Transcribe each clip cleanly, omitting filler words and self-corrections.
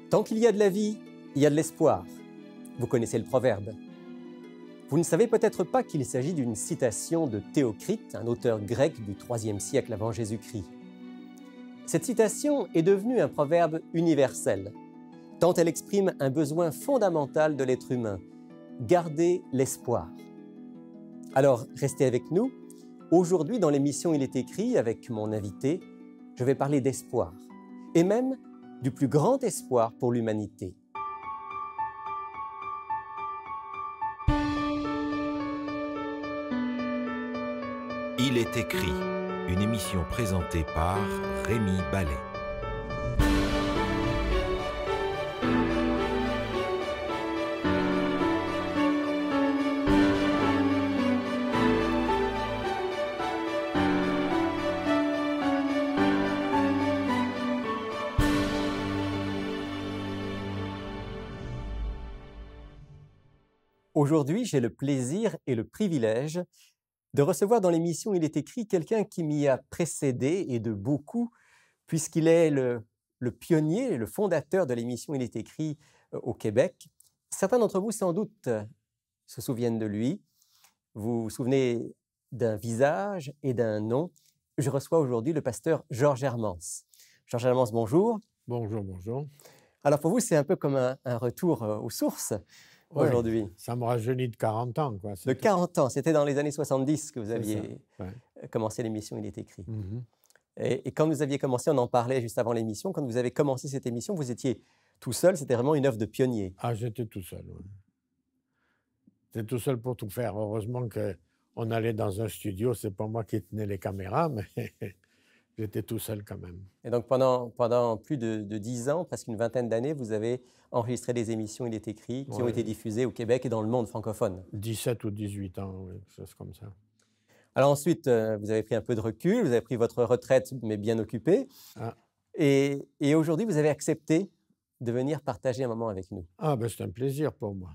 Tant qu'il y a de la vie, il y a de l'espoir. Vous connaissez le proverbe. Vous ne savez peut-être pas qu'il s'agit d'une citation de Théocrite, un auteur grec du IIIe siècle avant Jésus-Christ. Cette citation est devenue un proverbe universel, tant elle exprime un besoin fondamental de l'être humain, garder l'espoir. Alors, restez avec nous. Aujourd'hui, dans l'émission Il est écrit, avec mon invité, je vais parler d'espoir, et même du plus grand espoir pour l'humanité. Il est écrit, une émission présentée par Rémi Ballet. Aujourd'hui, j'ai le plaisir et le privilège de recevoir dans l'émission Il est écrit quelqu'un qui m'y a précédé et de beaucoup, puisqu'il est le pionnier, le fondateur de l'émission Il est écrit au Québec. Certains d'entre vous, sans doute, se souviennent de lui. Vous vous souvenez d'un visage et d'un nom. Je reçois aujourd'hui le pasteur Georges Hermance. Georges Hermance, bonjour. Bonjour, bonjour. Alors pour vous, c'est un peu comme un retour aux sources aujourd'hui. Ça me rajeunit de 40 ans. Quoi. De 40 ans, c'était dans les années 70 que vous aviez ouais. commencé l'émission Il est écrit. Mm-hmm. Et quand vous aviez commencé, on en parlait juste avant l'émission, quand vous avez commencé cette émission, vous étiez tout seul, c'était vraiment une œuvre de pionnier. Ah, j'étais tout seul. Ouais. J'étais tout seul pour tout faire. Heureusement qu'on allait dans un studio, c'est pas moi qui tenais les caméras, mais j'étais tout seul quand même. Et donc pendant plus de 10 ans, presque une vingtaine d'années, vous avez enregistré des émissions Il est écrit qui ont été diffusées au Québec et dans le monde francophone. 17 ou 18 ans, oui, quelque chose comme ça. Alors ensuite, vous avez pris un peu de recul, vous avez pris votre retraite, mais bien occupée. Ah. Et aujourd'hui, vous avez accepté de venir partager un moment avec nous. Ah, ben c'est un plaisir pour moi.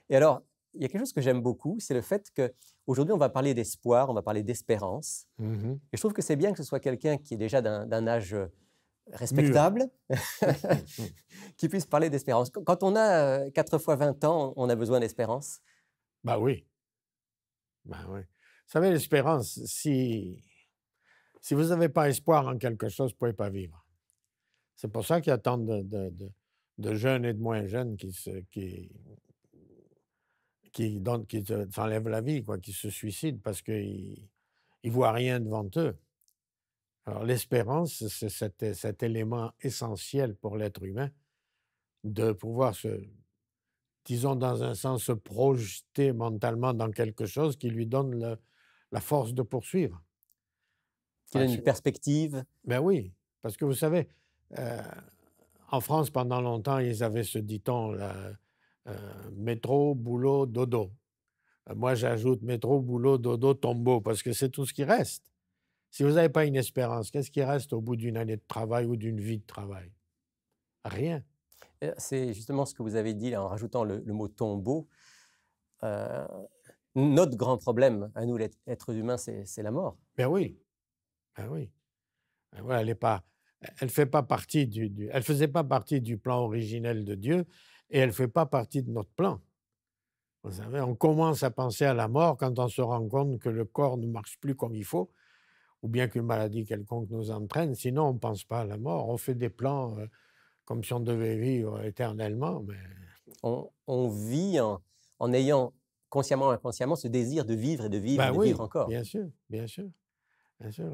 Et alors, il y a quelque chose que j'aime beaucoup, c'est le fait qu'aujourd'hui, on va parler d'espoir, on va parler d'espérance. Mm-hmm. Et je trouve que c'est bien que ce soit quelqu'un qui est déjà d'un âge respectable, qui puisse parler d'espérance. Quand on a 4 fois 20 ans, on a besoin d'espérance. Ben oui. Ben oui. Vous savez, l'espérance, si vous n'avez pas espoir en quelque chose, vous ne pouvez pas vivre. C'est pour ça qu'il y a tant de jeunes et de moins jeunes qui s'enlèvent la vie, quoi, qui se suicident parce qu'ils ne voient rien devant eux. Alors l'espérance, c'est cet élément essentiel pour l'être humain de pouvoir disons dans un sens, se projeter mentalement dans quelque chose qui lui donne la force de poursuivre. Qu'il a une perspective. Ben oui, parce que vous savez, en France, pendant longtemps, ils avaient ce dit-on, métro, boulot, dodo. Moi, j'ajoute métro, boulot, dodo, tombeau, parce que c'est tout ce qui reste. Si vous n'avez pas une espérance, qu'est-ce qui reste au bout d'une année de travail ou d'une vie de travail? Rien. C'est justement ce que vous avez dit là, en rajoutant le mot tombeau. Notre grand problème, à nous, l'être humain, c'est la mort. Ben oui. Ben oui. Ben ouais, elle faisait pas partie du plan originel de Dieu et elle ne fait pas partie de notre plan. Vous savez, on commence à penser à la mort quand on se rend compte que le corps ne marche plus comme il faut ou bien qu'une maladie quelconque nous entraîne. Sinon, on ne pense pas à la mort. On fait des plans comme si on devait vivre éternellement. Mais... On vit en ayant consciemment ou inconsciemment ce désir de vivre et de vivre ben et de vivre encore. Bien sûr, bien sûr. Bien sûr,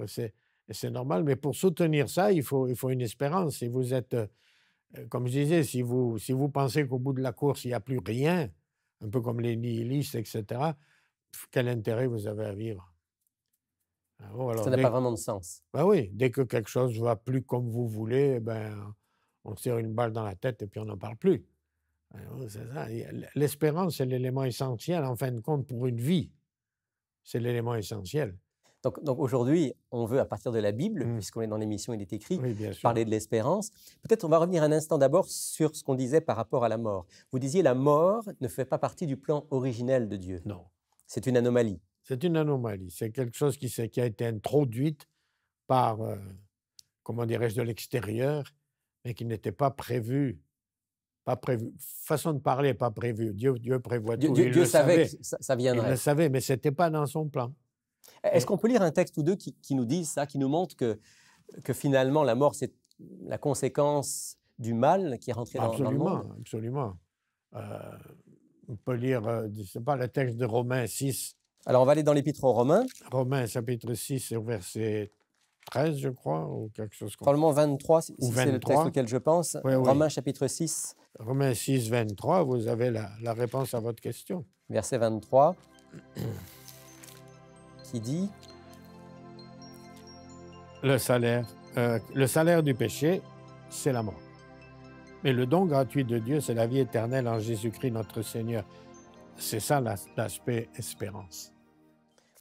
c'est normal, mais pour soutenir ça, il faut une espérance. Si vous êtes, comme je disais, si vous pensez qu'au bout de la course, il n'y a plus rien, un peu comme les nihilistes, etc., quel intérêt vous avez à vivre? Alors, ça n'a pas vraiment de sens. Ben oui, dès que quelque chose ne va plus comme vous voulez, ben, on tire une balle dans la tête et puis on n'en parle plus. C'est ça. L'espérance, c'est l'élément essentiel, en fin de compte, pour une vie. C'est l'élément essentiel. Donc aujourd'hui, on veut, à partir de la Bible, puisqu'on est dans l'émission Il est écrit, parler de l'espérance. Peut-être on va revenir un instant d'abord sur ce qu'on disait par rapport à la mort. Vous disiez la mort ne fait pas partie du plan originel de Dieu. Non. C'est une anomalie. C'est une anomalie. C'est quelque chose qui a été introduite par, comment dirais-je, de l'extérieur, mais qui n'était pas prévu pas prévu. Façon de parler, pas prévue. Dieu prévoit tout. Dieu Il le savait savait. que ça Il viendrait. le savait, mais ce n'était pas dans son plan. Est-ce qu'on peut lire un texte ou deux qui nous disent ça, qui nous montre que finalement la mort, c'est la conséquence du mal qui est rentré dans le monde? Absolument. On peut lire, je ne sais pas, le texte de Romains 6. Alors, on va aller dans l'Épître aux Romains. Romains, chapitre 6, au verset 13, je crois, ou quelque chose comme ça. Probablement 23, si Ou c'est le 23. texte auquel je pense. Oui, oui. Romains, chapitre 6, Romains 6, 23, vous avez la réponse à votre question. verset 23, qui dit Le salaire du péché, c'est la mort. Mais le don gratuit de Dieu, c'est la vie éternelle en Jésus-Christ notre Seigneur. C'est ça l'aspect espérance.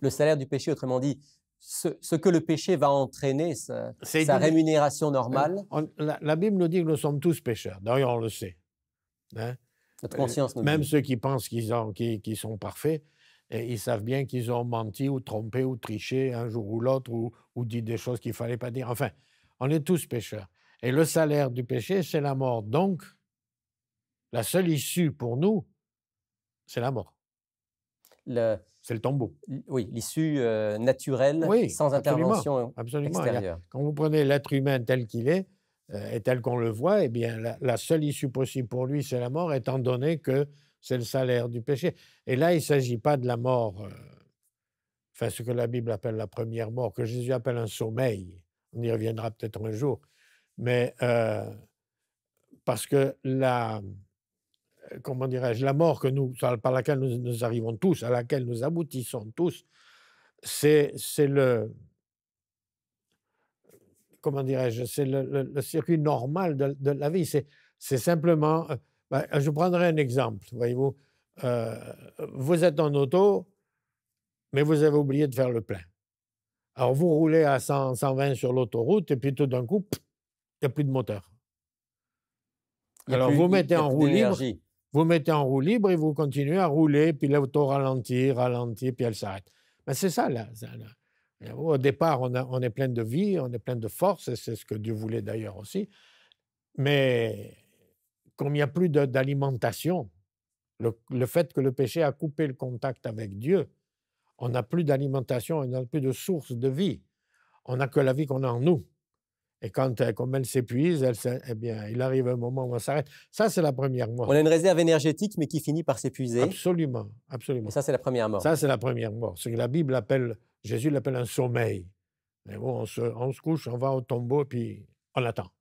le salaire du péché, autrement dit, ce que le péché va entraîner, sa une- rémunération normale. La Bible nous dit que nous sommes tous pécheurs. D'ailleurs, on le sait. Hein? Notre conscience nous Même dit. ceux qui pensent qu'ils sont parfaits, et ils savent bien qu'ils ont menti ou trompé ou triché un jour ou l'autre ou dit des choses qu'il ne fallait pas dire. Enfin, on est tous pécheurs. Et le salaire du péché, c'est la mort. Donc, la seule issue pour nous, c'est la mort. C'est le tombeau. Oui, l'issue naturelle, Oui, sans intervention extérieure. Quand vous prenez l'être humain tel qu'il est, et tel qu'on le voit, eh bien, la seule issue possible pour lui, c'est la mort, étant donné que c'est le salaire du péché. Et là, il ne s'agit pas de la mort, enfin, ce que la Bible appelle la première mort, que Jésus appelle un sommeil. On y reviendra peut-être un jour. Mais parce que comment dirais-je, la mort par laquelle nous arrivons tous, à laquelle nous aboutissons tous, c'est le, comment dirais-je, c'est le circuit normal de la vie. C'est simplement, je prendrai un exemple, voyez-vous. Vous êtes en auto, mais vous avez oublié de faire le plein. Alors, vous roulez à 100, 120 sur l'autoroute, et puis tout d'un coup, il n'y a plus de moteur. Alors, vous mettez en roue libre. Vous mettez en roue libre et vous continuez à rouler, puis l'auto ralentit, puis elle s'arrête. Mais c'est ça, là. Au départ, on est plein de vie, on est plein de force, et c'est ce que Dieu voulait d'ailleurs aussi. Mais comme il n'y a plus d'alimentation, le fait que le péché a coupé le contact avec Dieu, on n'a plus d'alimentation, on n'a plus de source de vie. On n'a que la vie qu'on a en nous. Et comme elle s'épuise, eh bien, il arrive un moment où on s'arrête. Ça, c'est la première mort. On a une réserve énergiétique, mais qui finit par s'épuiser. Absolument, absolument. Et ça, c'est la première mort. Ça, c'est la première mort. Ce que la Bible appelle, Jésus l'appelle un sommeil. Mais bon, on se couche, on va au tombeau, puis on attend.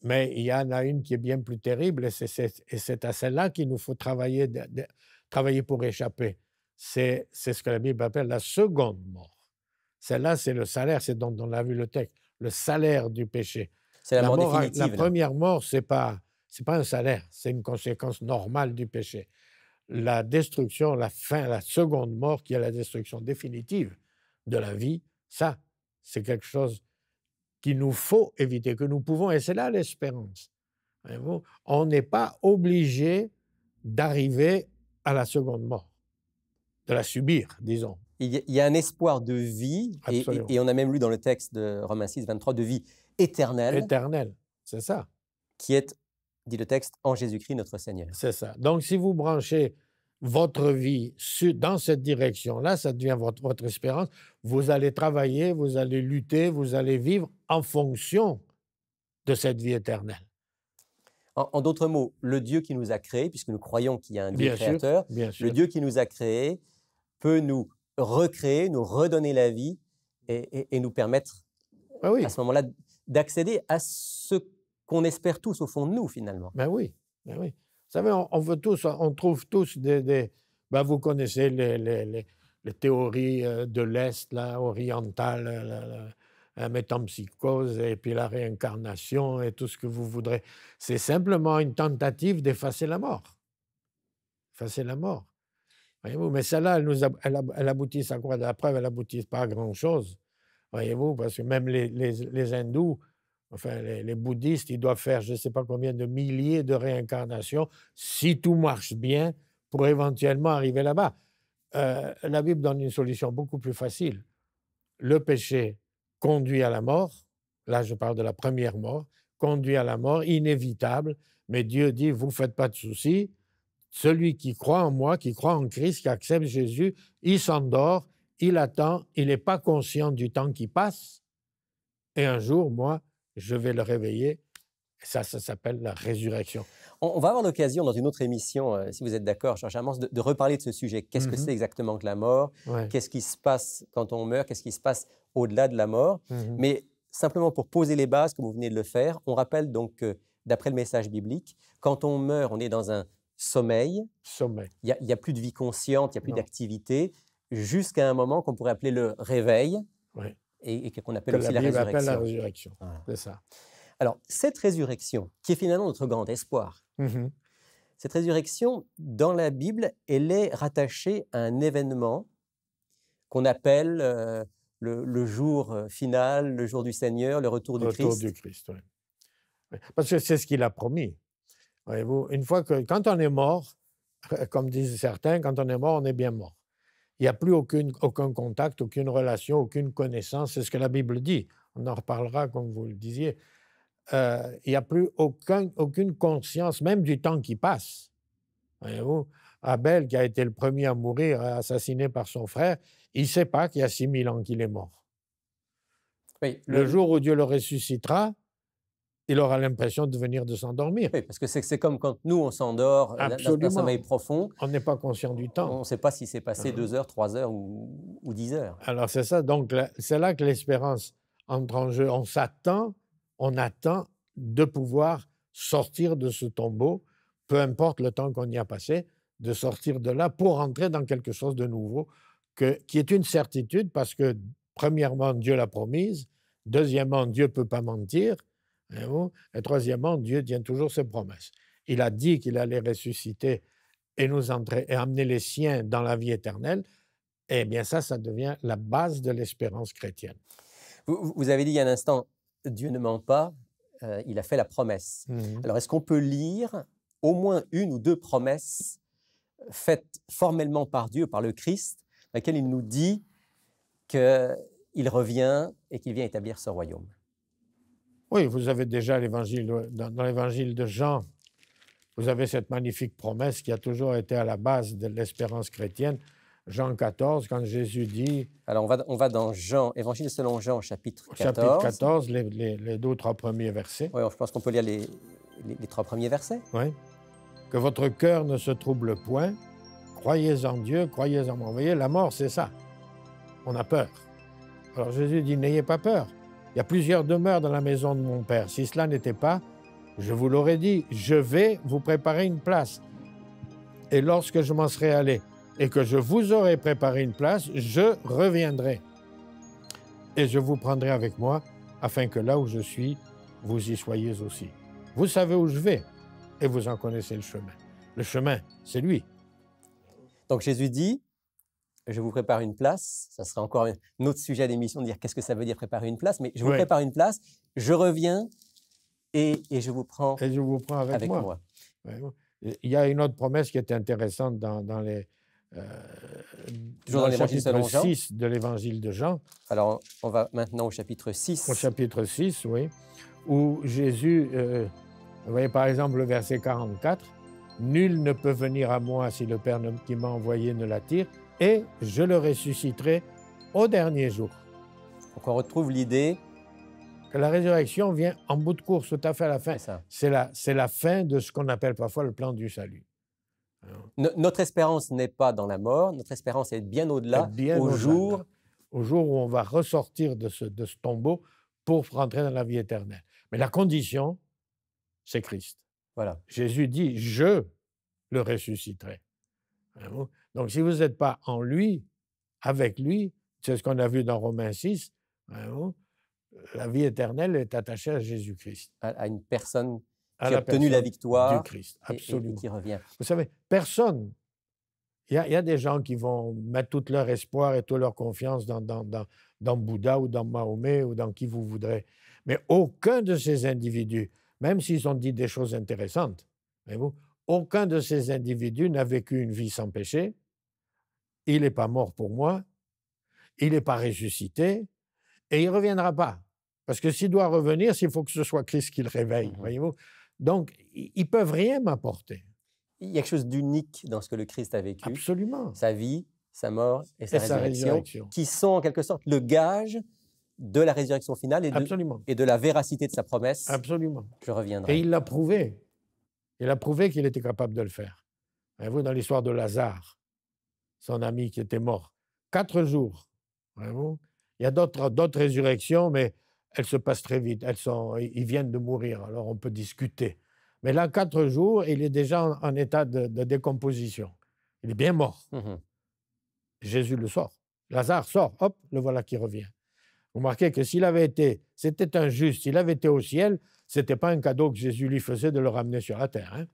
Mais il y en a une qui est bien plus terrible, et c'est à celle-là qu'il nous faut travailler pour échapper. C'est ce que la Bible appelle la seconde mort. Celle-là, c'est le salaire, c'est dont on a vu le texte. Le salaire du péché. C'est la mort définitive. La première mort, ce n'est pas un salaire, c'est une conséquence normale du péché. La destruction, la fin, la seconde mort, qui est la destruction définitive de la vie, ça, c'est quelque chose qu'il nous faut éviter, que nous pouvons, et c'est là l'espérance. On n'est pas obligé d'arriver à la seconde mort, de la subir, disons. Il y a un espoir de vie, et on a même lu dans le texte de Romains 6, 23, de vie éternelle. Éternelle, c'est ça. Qui est, dit le texte, en Jésus-Christ notre Seigneur. C'est ça. Donc, si vous branchez votre vie dans cette direction-là, ça devient votre espérance. Vous allez travailler, vous allez lutter, vous allez vivre en fonction de cette vie éternelle. En d'autres mots, le Dieu qui nous a créés, puisque nous croyons qu'il y a un Dieu créateur, bien sûr. Le Dieu qui nous a créés peut nous recréer, nous redonner la vie et nous permettre, à ce moment-là, d'accéder à ce qu'on espère tous au fond de nous, finalement. Ben oui. Vous savez, on trouve tous vous connaissez les théories de l'Est, orientales, la métempsychose et puis la réincarnation et tout ce que vous voudrez. C'est simplement une tentative d'effacer la mort. Effacer la mort. Voyez-vous, mais celle-là, elle aboutit à quoi? La preuve, elle n'aboutit pas à grand-chose. Voyez-vous, parce que même les hindous, enfin les bouddhistes, ils doivent faire je ne sais pas combien de milliers de réincarnations, si tout marche bien, pour éventuellement arriver là-bas. La Bible donne une solution beaucoup plus facile. Le péché conduit à la mort, là je parle de la première mort, conduit à la mort, inévitable, mais Dieu dit, vous ne faites pas de soucis, celui qui croit en moi, qui croit en Christ, qui accepte Jésus, il s'endort, il attend, il n'est pas conscient du temps qui passe, et un jour, moi, je vais le réveiller. Ça s'appelle la résurrection. On va avoir l'occasion dans une autre émission, si vous êtes d'accord, Georges Hermans, de reparler de ce sujet. Qu'est-ce que c'est exactement que la mort? Ouais. Qu'est-ce qui se passe quand on meurt? Qu'est-ce qui se passe au-delà de la mort? Mais simplement pour poser les bases, comme vous venez de le faire, on rappelle donc que, d'après le message biblique, quand on meurt, on est dans un sommeil. Sommeil. Il n'y a plus de vie consciente, il n'y a plus Non. d'activité, jusqu'à un moment qu'on pourrait appeler le réveil, Ouais. et qu'on appelle Que aussi la la Bible appelle la résurrection. résurrection. Voilà. C'est ça. Alors, cette résurrection, qui est finalement notre grand espoir, cette résurrection, dans la Bible, elle est rattachée à un événement qu'on appelle le jour final, le jour du Seigneur, le retour du Retour Christ. du Christ, oui. Oui. Parce que c'est ce qu'il a promis. Voyez-vous, une fois que, quand on est mort, comme disent certains, quand on est mort, on est bien mort. Il n'y a plus aucun contact, aucune relation, aucune connaissance. C'est ce que la Bible dit. On en reparlera, comme vous le disiez. Il n'y a plus aucune conscience, même du temps qui passe. Voyez-vous, Abel, qui a été le premier à mourir, assassiné par son frère, il ne sait pas qu'il y a 6000 ans qu'il est mort. Oui, Le jour où Dieu le ressuscitera, il aura l'impression de venir de s'endormir. oui, parce que c'est comme quand nous, on s'endort dans un Absolument. sommeil profond, On n'est pas conscient du temps. on ne sait pas si c'est passé 2 heures, 3 heures ou 10 heures. Alors c'est ça, donc c'est là que l'espérance entre en jeu. On attend de pouvoir sortir de ce tombeau, peu importe le temps qu'on y a passé, de sortir de là pour entrer dans quelque chose de nouveau, qui est une certitude parce que, premièrement, Dieu l'a promise, deuxièmement, Dieu ne peut pas mentir, et troisièmement, Dieu tient toujours ses promesses. Il a dit qu'il allait ressusciter et amener les siens dans la vie éternelle. Eh bien, ça devient la base de l'espérance chrétienne. Vous avez dit il y a un instant, Dieu ne ment pas, il a fait la promesse. Alors, est-ce qu'on peut lire au moins une ou deux promesses faites formellement par Dieu, par le Christ, dans lesquelles il nous dit qu'il revient et qu'il vient établir ce royaume? Oui, vous avez déjà dans l'évangile de Jean, vous avez cette magnifique promesse qui a toujours été à la base de l'espérance chrétienne. Jean 14, quand Jésus dit... Alors, on va dans Jean, Évangile selon Jean, chapitre 14. Chapitre 14, les 2 ou 3 premiers versets. Oui, je pense qu'on peut lire les 3 premiers versets. Oui. Que votre cœur ne se trouble point, croyez en Dieu, croyez en moi. Vous voyez, la mort, c'est ça. On a peur. Alors Jésus dit, n'ayez pas peur. Il y a plusieurs demeures dans la maison de mon Père. Si cela n'était pas, je vous l'aurais dit, je vais vous préparer une place. Et lorsque je m'en serai allé et que je vous aurai préparé une place, je reviendrai. Et je vous prendrai avec moi, afin que là où je suis, vous y soyez aussi. Vous savez où je vais et vous en connaissez le chemin. Le chemin, c'est lui. Donc Jésus dit, je vous prépare une place. Ça sera encore un autre sujet d'émission de dire qu'est-ce que ça veut dire préparer une place. Mais je vous prépare une place, je reviens et je vous prends, avec moi. Il y a une autre promesse qui est intéressante dans le chapitre 6 de l'évangile de Jean. Alors, on va maintenant au chapitre 6. Au chapitre 6, oui, où Jésus, vous voyez par exemple le verset 44, « Nul ne peut venir à moi si le Père qui m'a envoyé ne l'attire, et je le ressusciterai au dernier jour. » Donc on retrouve l'idée que la résurrection vient en bout de course, tout à fait à la fin. C'est la fin de ce qu'on appelle parfois le plan du salut. Notre espérance n'est pas dans la mort, notre espérance est bien au-delà, au jour où on va ressortir de ce tombeau pour rentrer dans la vie éternelle. Mais la condition, c'est Christ. Voilà. Jésus dit, je le ressusciterai. Donc, si vous n'êtes pas en lui, avec lui, c'est ce qu'on a vu dans Romains 6, la vie éternelle est attachée à Jésus-Christ. À une personne qui a obtenu la victoire du Christ, absolument. Et qui revient. Vous savez, personne, il y a des gens qui vont mettre tout leur espoir et toute leur confiance dans Bouddha ou dans Mahomet ou dans qui vous voudrez. Mais aucun de ces individus, même s'ils ont dit des choses intéressantes, voyez-vous, aucun de ces individus n'a vécu une vie sans péché. Il n'est pas mort pour moi, il n'est pas ressuscité et il ne reviendra pas. Parce que s'il doit revenir, il faut que ce soit Christ qui le réveille, voyez-vous. Donc, ils ne peuvent rien m'apporter. Il y a quelque chose d'unique dans ce que le Christ a vécu. Absolument. Sa vie, sa mort et sa résurrection, qui sont en quelque sorte le gage de la résurrection finale et de la véracité de sa promesse. Absolument. Je reviendrai. Et il l'a prouvé. Il a prouvé qu'il était capable de le faire. Voyez-vous, dans l'histoire de Lazare, son ami qui était mort, 4 jours. Voyez-vous, il y a d'autres résurrections, mais elles se passent très vite. Ils viennent de mourir, alors on peut discuter. Mais là, 4 jours, il est déjà en état de décomposition. Il est bien mort. Jésus le sort. Lazare sort, hop, le voilà qui revient. Vous remarquez que c'était un juste, s'il avait été au ciel, ce n'était pas un cadeau que Jésus lui faisait de le ramener sur la terre, hein,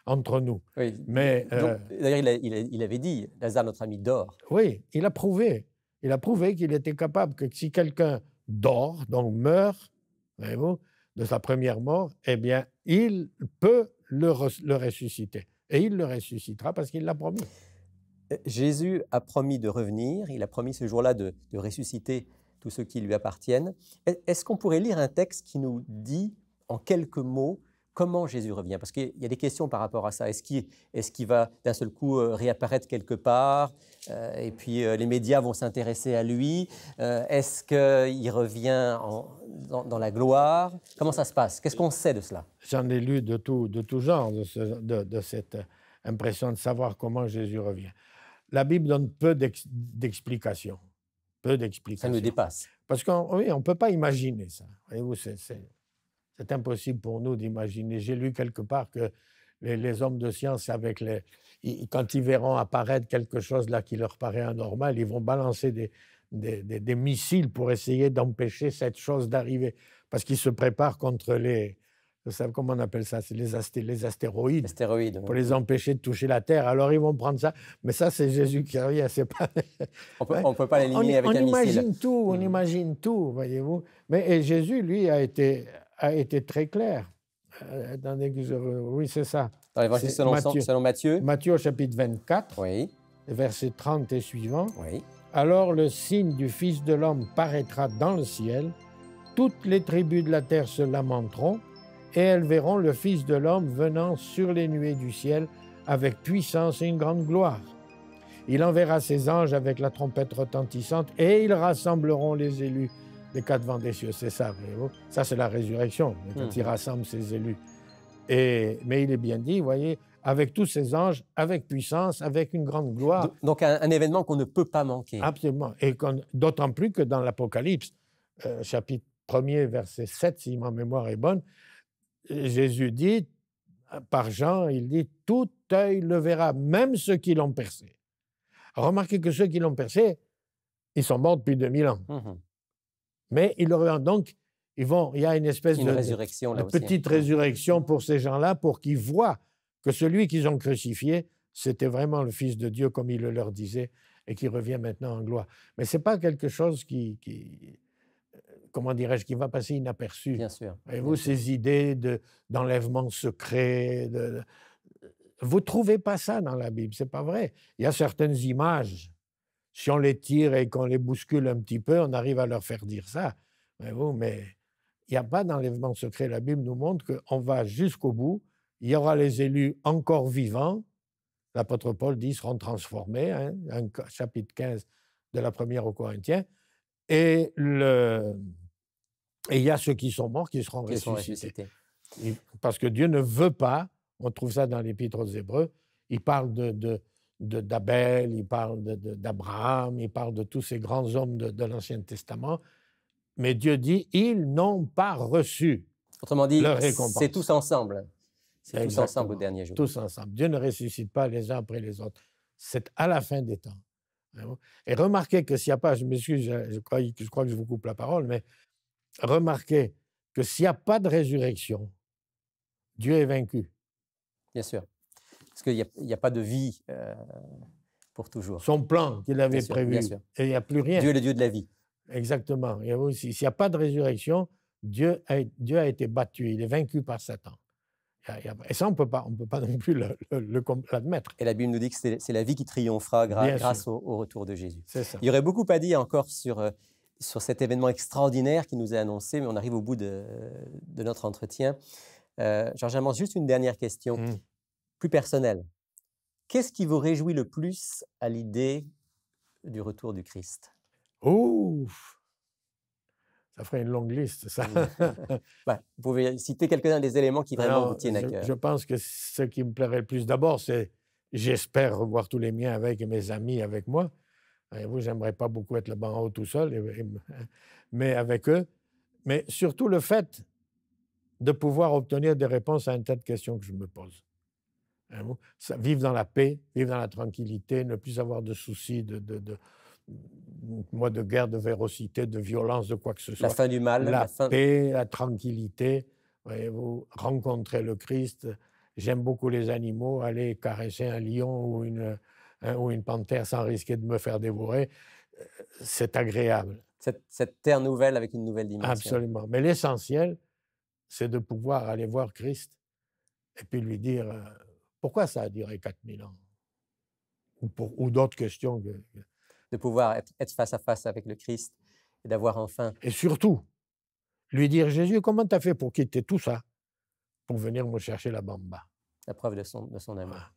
entre nous. Oui. Mais d'ailleurs, il avait dit, Lazare, notre ami, dort. Oui, il a prouvé. Il a prouvé qu'il était capable que si quelqu'un dort, donc meurt, voyez-vous, de sa première mort, eh bien, il peut le ressusciter. Et il le ressuscitera parce qu'il l'a promis. Jésus a promis de revenir, il a promis ce jour-là de ressusciter tous ceux qui lui appartiennent. Est-ce qu'on pourrait lire un texte qui nous dit, en quelques mots, comment Jésus revient? Parce qu'il y a des questions par rapport à ça. Est-ce qu'il va d'un seul coup réapparaître quelque part et puis les médias vont s'intéresser à lui? Est-ce qu'il revient dans la gloire? Comment ça se passe? Qu'est-ce qu'on sait de cela? J'en ai lu de tout genre, de cette impression de savoir comment Jésus revient. La Bible donne peu d'explications. Peu d'explications. Ça nous dépasse. Parce qu'on ne peut pas imaginer ça. Voyez-vous, c'est impossible pour nous d'imaginer. J'ai lu quelque part que les hommes de science, quand ils verront apparaître quelque chose là qui leur paraît anormal, ils vont balancer des missiles pour essayer d'empêcher cette chose d'arriver. Parce qu'ils se préparent contre vous savez comment on appelle ça? C'est les astéroïdes. Astéroïdes. Pour les empêcher de toucher la Terre. Alors ils vont prendre ça. Mais ça, c'est Jésus qui revient. C'est pas... On peut pas l'éliminer avec un missile. On imagine tout, voyez-vous. Mais Jésus, lui, a été très clair. Attendez que oui, c'est ça. Dans l'évangile selon Matthieu. Matthieu, chapitre 24, oui. Verset 30 et suivant. Oui. Alors le signe du Fils de l'homme paraîtra dans le ciel. Toutes les tribus de la terre se lamenteront. Et elles verront le Fils de l'homme venant sur les nuées du ciel avec puissance et une grande gloire. Il enverra ses anges avec la trompette retentissante et ils rassembleront les élus des 4 vents des cieux. C'est ça, voyez-vous. Ça, c'est la résurrection, quand il rassemble ses élus. Mais il est bien dit, vous voyez, avec tous ces anges, avec puissance, avec une grande gloire. Donc un événement qu'on ne peut pas manquer. Absolument. Et d'autant plus que dans l'Apocalypse, chapitre 1er, verset 7, si ma mémoire est bonne, Jésus dit, par Jean, il dit « Tout œil le verra, même ceux qui l'ont percé ». Remarquez que ceux qui l'ont percé, ils sont morts depuis 2000 ans. Mais il y a une espèce de petite résurrection pour ces gens-là, pour qu'ils voient que celui qu'ils ont crucifié, c'était vraiment le Fils de Dieu, comme il le leur disait, et qui revient maintenant en gloire. Mais ce n'est pas quelque chose comment dirais-je, qui va passer inaperçu. Bien sûr. Voyez-vous, ces idées d'enlèvement secret, vous ne trouvez pas ça dans la Bible, ce n'est pas vrai. Il y a certaines images, si on les tire et qu'on les bouscule un petit peu, on arrive à leur faire dire ça. Voyez-vous, mais il n'y a pas d'enlèvement secret. La Bible nous montre qu'on va jusqu'au bout. Il y aura les élus encore vivants. L'apôtre Paul dit, seront transformés, hein, chapitre 15 de la première aux Corinthiens. Et il y a ceux qui sont morts qui seront ressuscités. Parce que Dieu ne veut pas, on trouve ça dans l'Épître aux Hébreux, il parle d'Abel, il parle d'Abraham, il parle de tous ces grands hommes de l'Ancien Testament, mais Dieu dit, ils n'ont pas reçu. Autrement dit, leur récompense. C'est tous ensemble. C'est tous ensemble au dernier jour. Tous ensemble. Dieu ne ressuscite pas les uns après les autres. C'est à la fin des temps. Et remarquez que s'il n'y a pas, je m'excuse, je crois que je vous coupe la parole, mais remarquez que s'il n'y a pas de résurrection, Dieu est vaincu. Bien sûr. Parce qu'il n'y a pas de vie pour toujours. Son plan qu'il avait prévu. Bien sûr. Et il n'y a plus rien. Dieu est le Dieu de la vie. Exactement. S'il n'y a pas de résurrection, Dieu a été battu. Il est vaincu par Satan. Et ça, on ne peut pas non plus l'admettre. Et la Bible nous dit que c'est la vie qui triomphera grâce au retour de Jésus. C'est ça. Il y aurait beaucoup à dire encore sur sur cet événement extraordinaire qui nous est annoncé, mais on arrive au bout de notre entretien. Georges Hermance, juste une dernière question, plus personnelle. Qu'est-ce qui vous réjouit le plus à l'idée du retour du Christ? Ouf! Ça ferait une longue liste, ça. Ouais, vous pouvez citer quelques-uns des éléments qui vraiment vous tiennent à cœur. Je pense que ce qui me plairait le plus d'abord, c'est j'espère revoir tous les miens avec et mes amis avec moi. Et vous, j'aimerais pas beaucoup être là-bas en haut tout seul, mais avec eux. Mais surtout le fait de pouvoir obtenir des réponses à un tas de questions que je me pose. Vivre dans la paix, vivre dans la tranquillité, ne plus avoir de soucis de guerre, de vérocité, de violence, de quoi que ce soit. La fin du mal. La paix, la tranquillité. Voyez-vous, rencontrer le Christ. J'aime beaucoup les animaux. Aller caresser un lion ou une panthère sans risquer de me faire dévorer, c'est agréable. Cette terre nouvelle avec une nouvelle dimension. Absolument. Mais l'essentiel, c'est de pouvoir aller voir Christ et puis lui dire pourquoi ça a duré 4000 ans ou d'autres questions. De pouvoir être face à face avec le Christ et d'avoir enfin... Et surtout, lui dire, Jésus, comment tu as fait pour quitter tout ça pour venir me chercher là-bas en bas? La preuve de son amour. Voilà.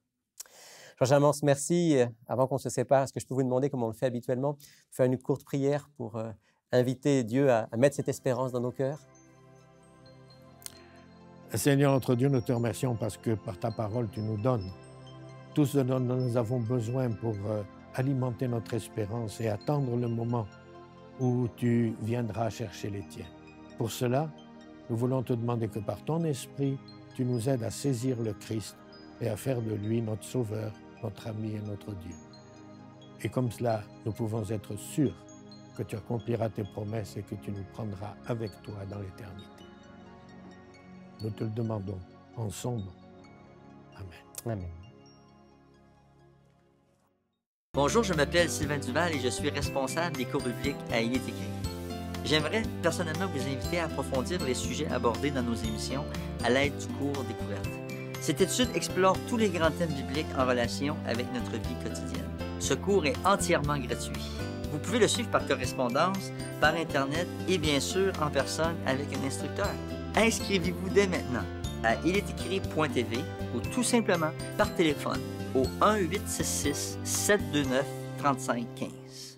Georges Hermance, merci. Avant qu'on se sépare, est-ce que je peux vous demander, comme on le fait habituellement, faire une courte prière pour inviter Dieu à mettre cette espérance dans nos cœurs? Seigneur, notre Dieu, nous te remercions parce que par ta parole, tu nous donnes tout ce dont nous avons besoin pour alimenter notre espérance et attendre le moment où tu viendras chercher les tiens. Pour cela, nous voulons te demander que par ton esprit, tu nous aides à saisir le Christ et à faire de lui notre Sauveur, notre ami et notre Dieu. Et comme cela, nous pouvons être sûrs que tu accompliras tes promesses et que tu nous prendras avec toi dans l'éternité. Nous te le demandons en son nom. Amen. Amen. Bonjour, je m'appelle Sylvain Duval et je suis responsable des cours bibliques à Il est écrit. J'aimerais personnellement vous inviter à approfondir les sujets abordés dans nos émissions à l'aide du cours Découverte. Cette étude explore tous les grands thèmes bibliques en relation avec notre vie quotidienne. Ce cours est entièrement gratuit. Vous pouvez le suivre par correspondance, par Internet et bien sûr en personne avec un instructeur. Inscrivez-vous dès maintenant à ilestécrit.tv ou tout simplement par téléphone au 1-866-729-3515.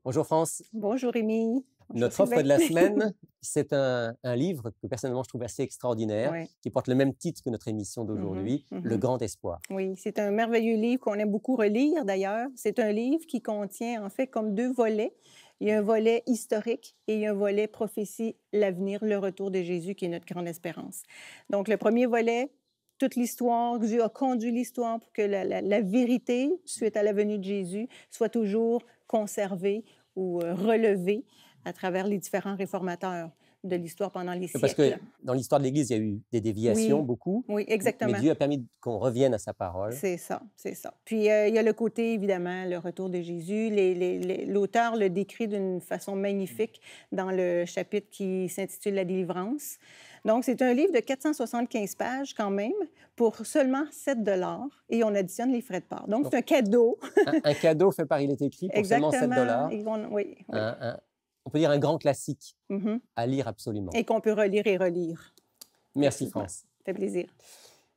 Bonjour France. Bonjour Rémi. Notre offre de la semaine, c'est un livre que personnellement je trouve assez extraordinaire, qui porte le même titre que notre émission d'aujourd'hui, Le Grand Espoir. Oui, c'est un merveilleux livre qu'on aime beaucoup relire d'ailleurs. C'est un livre qui contient en fait comme deux volets. Il y a un volet historique et il y a un volet prophétie, l'avenir, le retour de Jésus qui est notre grande espérance. Donc le premier volet, toute l'histoire, Dieu a conduit l'histoire pour que la vérité, suite à la venue de Jésus, soit toujours conservée ou relevée à travers les différents réformateurs de l'histoire pendant les siècles. Parce que dans l'histoire de l'Église, il y a eu des déviations, beaucoup. Oui, exactement. Mais Dieu a permis qu'on revienne à sa parole. C'est ça, c'est ça. Puis, il y a le côté, évidemment, le retour de Jésus. L'auteur le décrit d'une façon magnifique dans le chapitre qui s'intitule « La délivrance ». Donc, c'est un livre de 475 pages quand même pour seulement 7 $ et on additionne les frais de port. Donc, c'est un cadeau. Un cadeau fait par Il est écrit pour seulement 7 $. Oui. On peut dire un grand classique à lire absolument. Et qu'on peut relire et relire. Merci France. Ça fait plaisir.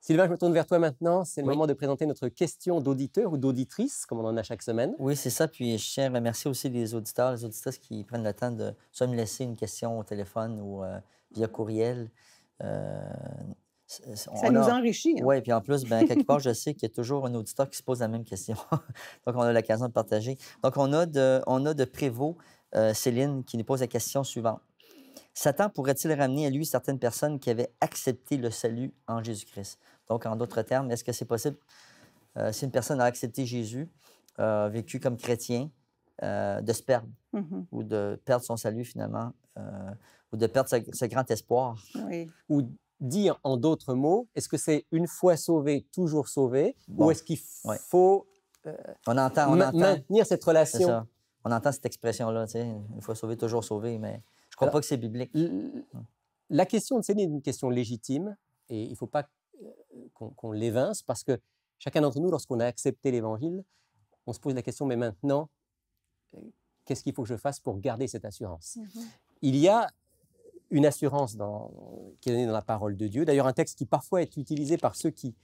Sylvain, je me tourne vers toi maintenant. C'est le moment de présenter notre question d'auditeur ou d'auditrice, comme on en a chaque semaine. Oui, c'est ça. Puis je tiens à remercier aussi les auditeurs, les auditrices qui prennent le temps de soit me laisser une question au téléphone ou via courriel. Ça nous enrichit. Hein? Oui, puis en plus, quelque part, je sais qu'il y a toujours un auditeur qui se pose la même question. Donc, on a l'occasion de partager. Donc, on a de Prévost, Céline, qui nous pose la question suivante. Satan pourrait-il ramener à lui certaines personnes qui avaient accepté le salut en Jésus-Christ? Donc, en d'autres termes, est-ce que c'est possible, si une personne a accepté Jésus, vécu comme chrétien, de se perdre ou de perdre son salut finalement, ou de perdre ce grand espoir? Oui. Ou dit en d'autres mots, est-ce que c'est une fois sauvé, toujours sauvé, ou est-ce qu'il faut on entend maintenir cette relation? C'est ça. On entend cette expression-là, tu sais, une fois sauvé, toujours sauvé, mais je ne crois pas que c'est biblique. La question de Céline est une question légitime et il ne faut pas qu'on l'évince parce que chacun d'entre nous, lorsqu'on a accepté l'Évangile, on se pose la question, mais maintenant, qu'est-ce qu'il faut que je fasse pour garder cette assurance? Mhm. Il y a une assurance qui est donnée dans la parole de Dieu. D'ailleurs, un texte qui parfois est utilisé par ceux qui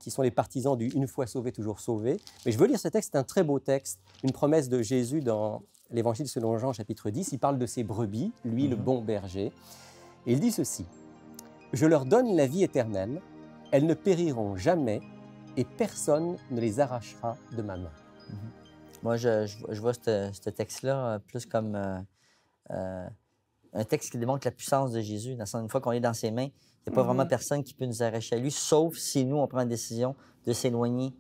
sont les partisans du « une fois sauvé, toujours sauvé ». Mais je veux lire ce texte, c'est un très beau texte, une promesse de Jésus dans l'Évangile selon Jean, chapitre 10. Il parle de ses brebis, lui, le bon berger. Et il dit ceci, « Je leur donne la vie éternelle, elles ne périront jamais, et personne ne les arrachera de ma main. » Moi, je vois ce texte-là plus comme un texte qui démontre la puissance de Jésus. Dans le sens, une fois qu'on est dans ses mains, il n'y a pas vraiment personne qui peut nous arracher à lui, sauf si nous, on prend la décision de s'éloigner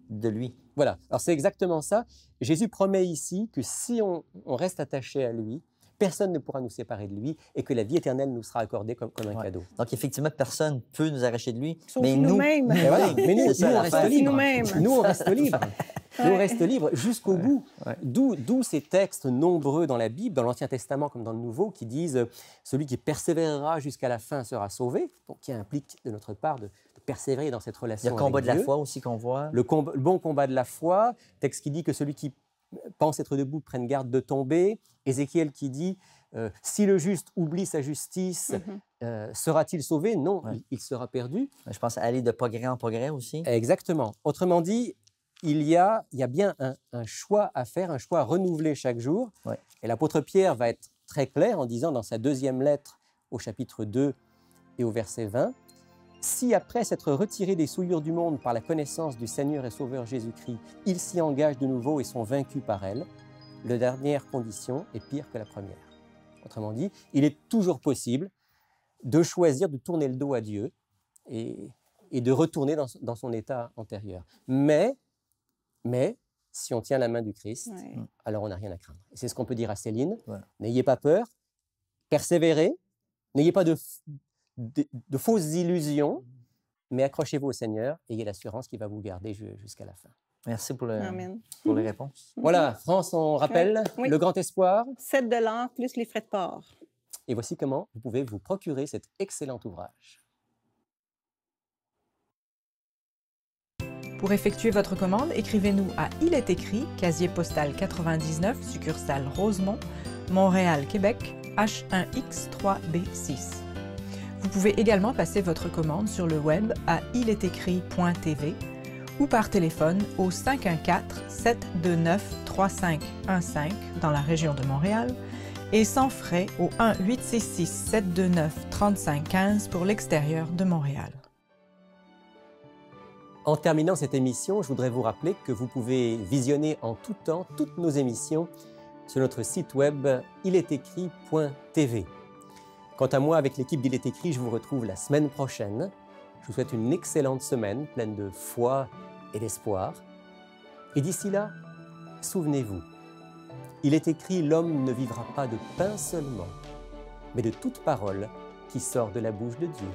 de lui. Voilà, alors c'est exactement ça. Jésus promet ici que si on reste attaché à lui, personne ne pourra nous séparer de lui et que la vie éternelle nous sera accordée comme un cadeau. Donc, effectivement, personne ne peut nous arracher de lui. Sauf mais nous-mêmes. Mais voilà, mais nous, C'est ça, on reste l'affaire. libre. Nous-mêmes. Nous, on reste libre. Nous, on reste libre jusqu'au bout. Ouais. D'où ces textes nombreux dans la Bible, dans l'Ancien Testament comme dans le Nouveau, qui disent « Celui qui persévérera jusqu'à la fin sera sauvé », donc qui implique de notre part de persévérer dans cette relation Il y a le combat avec de la Dieu. foi aussi qu'on voit. Le bon combat de la foi, texte qui dit que celui qui pense être debout prenne garde de tomber. Ézéchiel qui dit si le juste oublie sa justice, sera-t-il sauvé? Non, il sera perdu. Je pense aller de progrès en progrès aussi. Exactement. Autrement dit, il y a bien un choix à faire, un choix à renouveler chaque jour. Ouais. Et l'apôtre Pierre va être très clair en disant dans sa deuxième lettre au chapitre 2 et au verset 20, « Si après s'être retiré des souillures du monde par la connaissance du Seigneur et Sauveur Jésus-Christ, ils s'y engagent de nouveau et sont vaincus par elle, la dernière condition est pire que la première. » Autrement dit, il est toujours possible de choisir de tourner le dos à Dieu et de retourner dans son état antérieur. Mais si on tient la main du Christ, alors on n'a rien à craindre. Et c'est ce qu'on peut dire à Céline. Ouais. N'ayez pas peur, persévérez, n'ayez pas de fausses illusions, mais accrochez-vous au Seigneur, ayez l'assurance qu'il va vous garder jusqu'à la fin. Merci pour les réponses. Voilà, France, on rappelle le grand espoir. 7 $ plus les frais de port. Et voici comment vous pouvez vous procurer cet excellent ouvrage. Pour effectuer votre commande, écrivez-nous à Il est écrit, casier postal 99, succursale Rosemont, Montréal, Québec, H1X3B6. Vous pouvez également passer votre commande sur le web à ilestécrit.tv ou par téléphone au 514-729-3515 dans la région de Montréal et sans frais au 1-866-729-3515 pour l'extérieur de Montréal. En terminant cette émission, je voudrais vous rappeler que vous pouvez visionner en tout temps toutes nos émissions sur notre site web ilestécrit.tv. Quant à moi, avec l'équipe d'Il est écrit, je vous retrouve la semaine prochaine. Je vous souhaite une excellente semaine pleine de foi et d'espoir. Et d'ici là, souvenez-vous, il est écrit « L'homme ne vivra pas de pain seulement, mais de toute parole qui sort de la bouche de Dieu ».